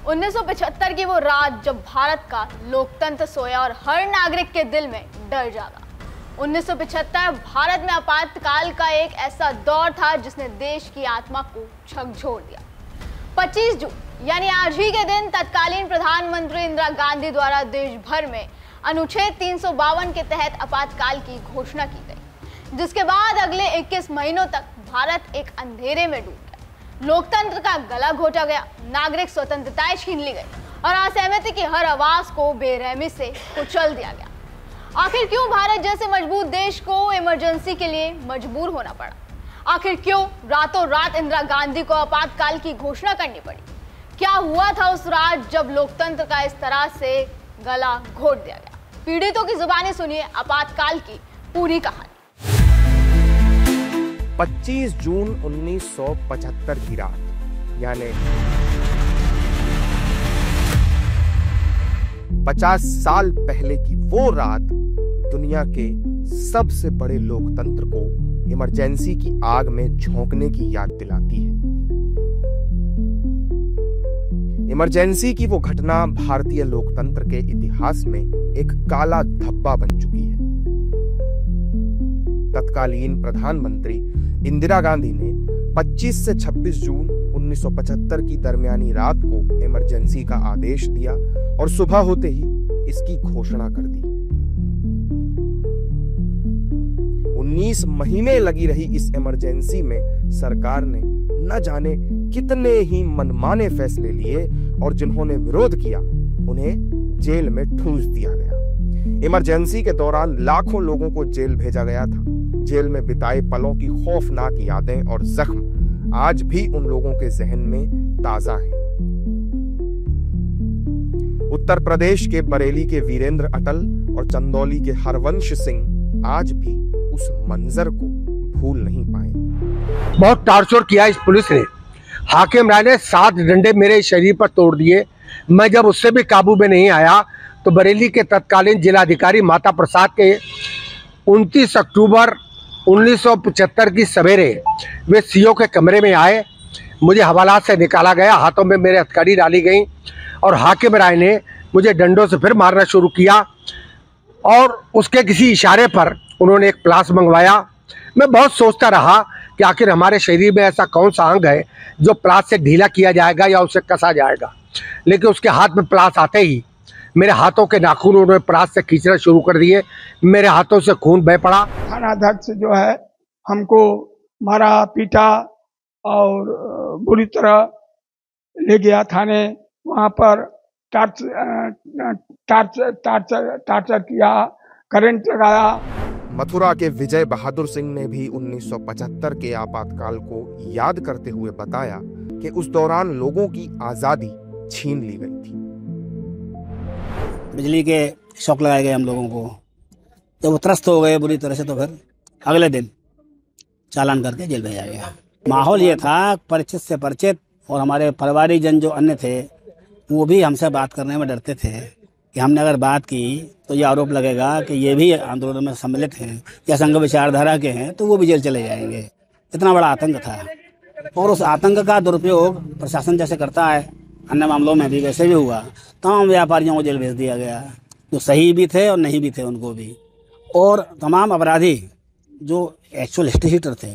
1975 की वो रात जब भारत का लोकतंत्र सोया और हर नागरिक के दिल में डर जागा। 1975 भारत में आपातकाल का एक ऐसा दौर था जिसने देश की आत्मा को झकझोर दिया। 25 जून यानी आज ही के दिन तत्कालीन प्रधानमंत्री इंदिरा गांधी द्वारा देश भर में अनुच्छेद 352 के तहत आपातकाल की घोषणा की गई, जिसके बाद अगले 21 महीनों तक भारत एक अंधेरे में डूब गया। लोकतंत्र का गला घोटा गया, नागरिक स्वतंत्रताएं छीन ली गई और असहमति की हर आवाज को बेरहमी से कुचल दिया गया। आखिर क्यों भारत जैसे मजबूत देश को इमरजेंसी के लिए मजबूर होना पड़ा? आखिर क्यों रातों रात इंदिरा गांधी को आपातकाल की घोषणा करनी पड़ी? क्या हुआ था उस रात जब लोकतंत्र का इस तरह से गला घोट दिया गया? पीड़ितों की जुबानी सुनिए आपातकाल की पूरी कहानी। 25 जून 1975 की रात यानी 50 साल पहले की वो रात दुनिया के सबसे बड़े लोकतंत्र को इमरजेंसी की आग में झोंकने की याद दिलाती है। इमरजेंसी की वो घटना भारतीय लोकतंत्र के इतिहास में एक काला धब्बा बन चुकी है। तत्कालीन प्रधानमंत्री इंदिरा गांधी ने 25 से 26 जून 1975 की दरमियानी रात को इमरजेंसी का आदेश दिया और सुबह होते ही इसकी घोषणा कर दी। 19 महीने लगी रही इस इमरजेंसी में सरकार ने न जाने कितने ही मनमाने फैसले लिए और जिन्होंने विरोध किया उन्हें जेल में ठूंस दिया गया। इमरजेंसी के दौरान लाखों लोगों को जेल भेजा गया था। जेल में बिताए पलों की खौफनाक यादें और जख्म आज भी उन लोगों के जहन में ताजा हैं। उत्तर प्रदेश के बरेली के वीरेंद्र अटल और चंदौली के हरवंश सिंह आज भी उस मंजर को भूल नहीं पाए। बहुत टार्चर किया इस पुलिस ने। हाकिम राय ने 7 डंडे मेरे शरीर पर तोड़ दिए। मैं जब उससे भी काबू में नहीं आया तो बरेली के तत्कालीन जिलाधिकारी माता प्रसाद के 29 अक्टूबर 1975 की सवेरे वे सीओ के कमरे में आए। मुझे हवालात से निकाला गया, हाथों में मेरे हथकड़ी डाली गई और हाकिम राय ने मुझे डंडों से फिर मारना शुरू किया और उसके किसी इशारे पर उन्होंने एक प्लास मंगवाया। मैं बहुत सोचता रहा कि आखिर हमारे शरीर में ऐसा कौन सा अंग है जो प्लास से ढीला किया जाएगा या उसे कसा जाएगा, लेकिन उसके हाथ में प्लास आते ही मेरे हाथों के नाखून उन्होंने प्लास से खींचना शुरू कर दिए। मेरे हाथों से खून बह पड़ा। थानाध्यक्ष जो है हमको मारा पीटा और बुरी तरह ले गया थाने। वहाँ पर टार्चर किया, करंट लगाया। मथुरा के विजय बहादुर सिंह ने भी 1975 के आपातकाल को याद करते हुए बताया कि उस दौरान लोगों की आजादी छीन ली गई थी। बिजली के शॉक लगाए गए हम लोगों को, जब वो त्रस्त हो गए बुरी तरह से तो फिर अगले दिन चालान करके जेल भेजा गया। माहौल ये था परिचित से परिचित और हमारे पारिवारिक जन जो अन्य थे वो भी हमसे बात करने में डरते थे कि हमने अगर बात की तो ये आरोप लगेगा कि ये भी आंदोलन में सम्मिलित हैं या संघ विचारधारा के हैं तो वो भी जेल चले जाएंगे। इतना बड़ा आतंक था और उस आतंक का दुरुपयोग प्रशासन जैसे करता है अन्य मामलों में भी वैसे भी हुआ। तमाम व्यापारियों को जेल भेज दिया गया, जो सही भी थे और नहीं भी थे उनको भी, और तमाम अपराधी जो एक्चुअल हिस्ट्री हीटर थे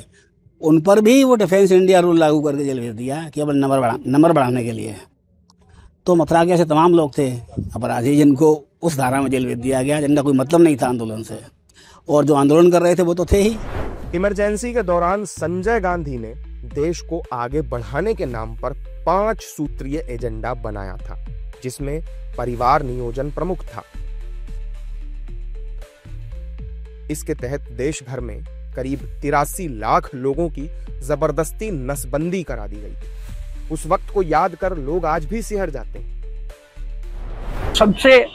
उन पर भी वो डिफेंस इंडिया रूल लागू करके जेल भेज दिया केवल नंबर बढ़ाने के लिए। तो मथुरा के ऐसे तमाम लोग थे अपराधी जिनको उस धारा में जेल भेज दिया गया, जिनका कोई मतलब नहीं था आंदोलन से, और जो आंदोलन कर रहे थे वो तो थे ही। इमरजेंसी के दौरान संजय गांधी ने देश को आगे बढ़ाने के नाम पर 5 सूत्रीय एजेंडा बनाया था, जिसमें परिवार नियोजन प्रमुख था। इसके तहत देश भर में करीब 83 लाख लोगों की जबरदस्ती नसबंदी करा दी गई थी। उस वक्त को याद कर लोग आज भी सिहर जाते हैं। सबसे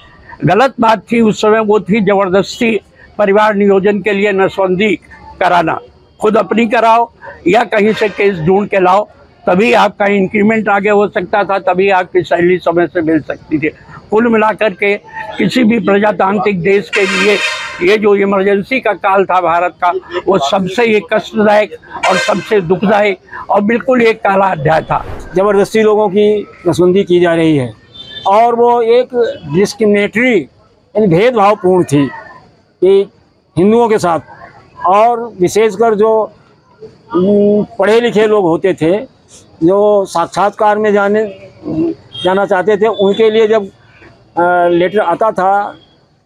गलत बात थी उस समय वो थी जबरदस्ती परिवार नियोजन के लिए नसबंदी कराना। खुद अपनी कराओ या कहीं से केस ढूंढ के लाओ, तभी आपका इंक्रीमेंट आगे हो सकता था, तभी आपकी सैलरी समय से मिल सकती थी। कुल मिलाकर के किसी भी प्रजातांत्रिक देश के लिए ये जो इमरजेंसी का काल था भारत का, वो सबसे ही कष्टदायक और सबसे दुखदायक और बिल्कुल एक काला अध्याय था। ज़बरदस्ती लोगों की नसबंदी की जा रही है और वो एक डिस्क्रिमिनेटरी यानी भेदभावपूर्ण थी कि हिंदुओं के साथ, और विशेषकर जो पढ़े लिखे लोग होते थे जो साक्षात्कार में जाना चाहते थे, उनके लिए जब लेटर आता था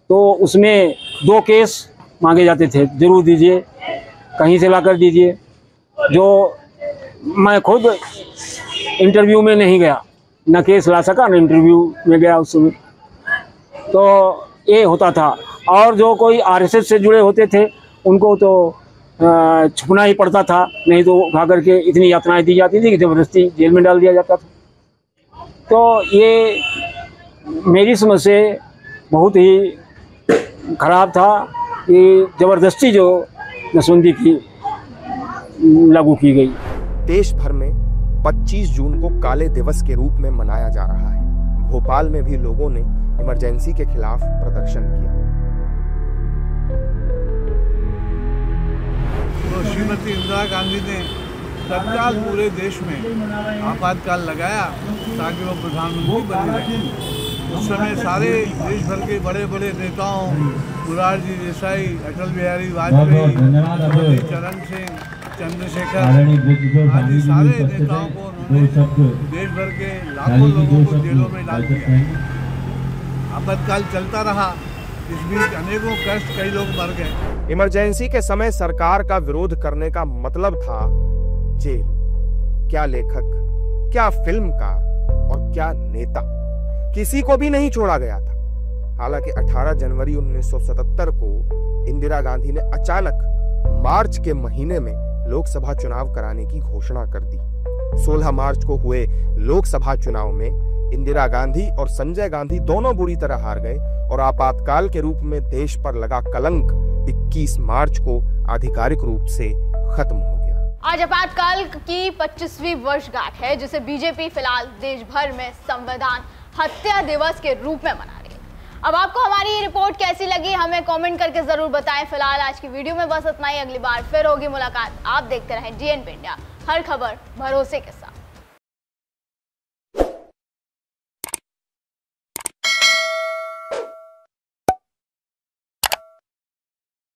तो उसमें 2 केस मांगे जाते थे, ज़रूर दीजिए, कहीं से ला कर दीजिए। जो मैं खुद इंटरव्यू में नहीं गया, न केस ला सका न इंटरव्यू में गया उस समय, तो ये होता था। और जो कोई आरएसएस से जुड़े होते थे उनको तो छुपना ही पड़ता था, नहीं तो उठा करके इतनी यातनाएं दी जाती थी कि ज़बरदस्ती जेल में डाल दिया जाता था। तो ये मेरी समझ से बहुत ही खराब था कि ज़बरदस्ती जो नसबंदी की लागू की गई। देश भर में 25 जून को काले दिवस के रूप में मनाया जा रहा है। भोपाल में भी लोगों ने इमरजेंसी के खिलाफ प्रदर्शन किया। तो श्रीमती इंदिरा गांधी ने तत्काल पूरे देश में आपातकाल लगाया ताकि वो प्रधानमंत्री बने रहे। उस समय सारे देश भर के बड़े बड़े नेताओं, मोरारजी देसाई, अटल बिहारी वाजपेयी, चरण सिंह, चंद्रशेखर आदि सारे नेताओं को उन्होंने देश भर के लाखों लोगों को जेलों में डाल दिया। आपातकाल चलता रहा, इस बीच अनेकों कष्ट, कई लोग मर गए। इमरजेंसी के समय सरकार का विरोध करने का मतलब था जेल। क्या लेखक, क्या फिल्मकार और क्या नेता, किसी को भी नहीं छोड़ा गया था। हालांकि 18 जनवरी 1977 को इंदिरा गांधी ने अचानक मार्च के महीने में लोकसभा चुनाव कराने की घोषणा कर दी। 16 मार्च को हुए लोकसभा चुनाव में इंदिरा गांधी और संजय गांधी दोनों बुरी तरह हार गए और आपातकाल के रूप में देश पर लगा कलंक 21 मार्च को आधिकारिक रूप से खत्म हो गया। आज आपातकाल की 25वीं वर्षगांठ है, जिसे बीजेपी फिलहाल देश भर में संविधान हत्या दिवस के रूप में मना रही है। अब आपको हमारी ये रिपोर्ट कैसी लगी हमें कमेंट करके जरूर बताएं। फिलहाल आज की वीडियो में बस इतना ही। अगली बार फिर होगी मुलाकात। आप देखते रहें DNP इंडिया, हर खबर भरोसे के साथ।